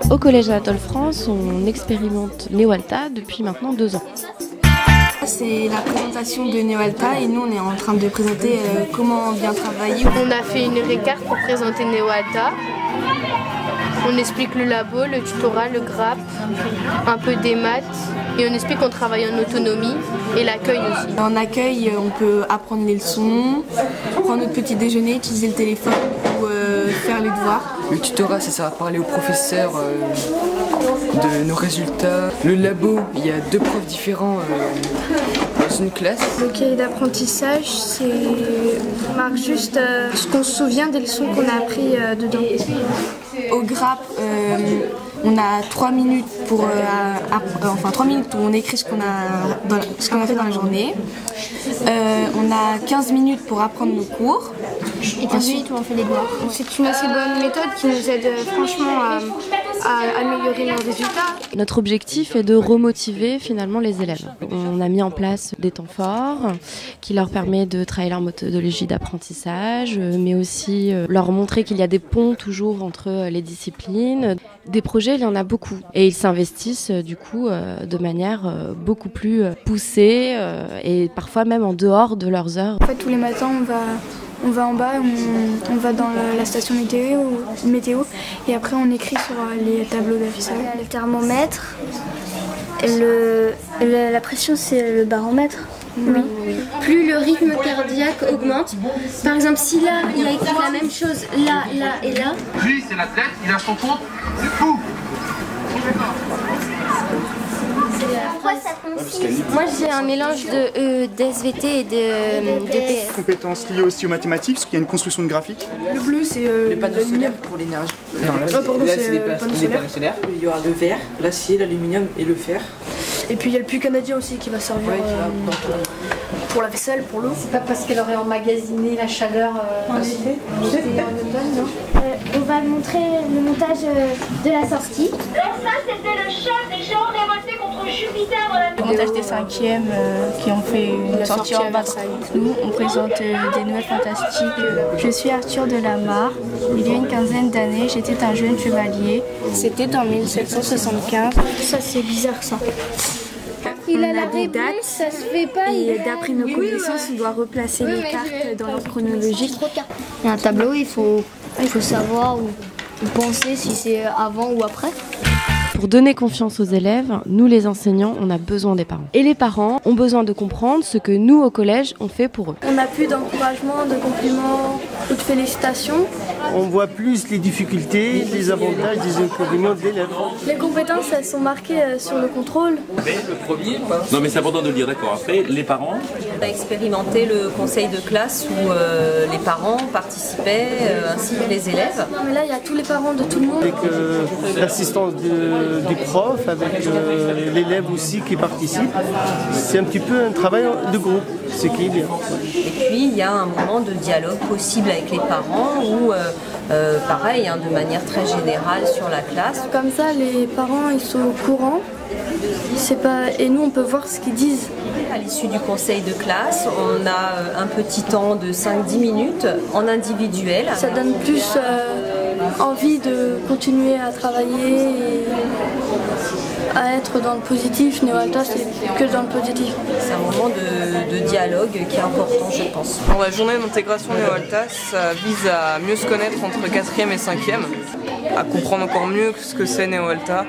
Au collège Anatole France, on expérimente Néo-Alta depuis maintenant 2 ans. C'est la présentation de Néo-Alta et nous on est en train de présenter comment bien travailler. On a fait une récarte pour présenter Néo-Alta. On explique le labo, le tutorat, le GRAP, un peu des maths et on explique qu'on travaille en autonomie et l'accueil aussi. En accueil, on peut apprendre les leçons, prendre notre petit déjeuner, utiliser le téléphone ou faire les devoirs. Le tutorat, ça sert à parler aux professeurs de nos résultats. Le labo, il y a 2 profs différents dans une classe. Le cahier d'apprentissage, marque juste ce qu'on se souvient des leçons qu'on a appris dedans. Au GRAP, on a 3 minutes pour 3 minutes où on écrit ce qu'on a fait dans la journée. On a 15 minutes pour apprendre nos cours. Et 15 minutes où on fait les devoirs. C'est une assez bonne méthode qui nous aide franchement à améliorer nos résultats. Notre objectif est de remotiver finalement les élèves. On a mis en place des temps forts qui leur permettent de travailler leur méthodologie d'apprentissage, mais aussi leur montrer qu'il y a des ponts toujours entre les disciplines. Des projets, il y en a beaucoup et ils s'investissent du coup de manière beaucoup plus poussée et parfois même en dehors de leurs heures. En fait, tous les matins, on va en bas, on va dans la station météo et après on écrit sur les tableaux d'affichage. Le thermomètre, la pression c'est le baromètre. Oui. Plus le rythme cardiaque augmente, par exemple si là il a écrit la même chose là, là et là. Lui c'est l'athlète, il a son compte, c'est fou. Moi j'ai un mélange de SVT et de PS. Compétences liées aussi aux mathématiques, parce qu'il y a une construction de graphique. Le bleu c'est Les panneaux solaires pour l'énergie. là c'est les panneaux solaires. Il y aura le verre, l'acier, l'aluminium et le fer. Et puis il y a le puits canadien aussi qui va servir pour la vaisselle, pour l'eau. C'est pas parce qu'elle aurait emmagasiné la chaleur en été, en automne, non? On va montrer le montage de la sortie. Ça, c'était le chef des géants révoltés contre Jupiter dans la... Le montage des 5e qui ont fait une sortie en Versailles. Nous, on présente des nouvelles fantastiques. Je suis Arthur de la Mare. Il y a une quinzaine d'années, j'étais un jeune chevalier. C'était en 1775. Ça, c'est bizarre, ça. Il a On la a des réponse, dates ça se fait pas. et d'après nos connaissances, on doit replacer les cartes dans l'ordre chronologique. Il y a un tableau, il faut savoir ou penser si c'est avant ou après. Pour donner confiance aux élèves, nous les enseignants, on a besoin des parents. Et les parents ont besoin de comprendre ce que nous au collège on fait pour eux. On n'a plus d'encouragement, de compliments ou de félicitations. On voit plus les difficultés, les avantages, les inconvénients de l'élève. Les compétences, elles sont marquées sur le contrôle. Non mais c'est important de le dire, d'accord. Après, les parents... On a expérimenté le conseil de classe où les parents participaient ainsi que les élèves. Non mais là, il y a tous les parents de tout le monde. Avec l'assistance du prof, avec l'élève aussi qui participe. C'est un petit peu un travail de groupe, ce qui est bien. Et puis il y a un moment de dialogue possible avec les parents où, pareil, de manière très générale sur la classe. Comme ça, les parents, ils sont au courant. Et nous, on peut voir ce qu'ils disent. À l'issue du conseil de classe, on a un petit temps de 5-10 minutes en individuel. Ça donne plus envie de continuer à travailler et à être dans le positif. Néo-Alta, c'est que dans le positif. C'est un moment de dialogue qui est important, je pense. La journée d'intégration Néo-Alta, ça vise à mieux se connaître entre 4e et 5e, à comprendre encore mieux ce que c'est Néo-Alta.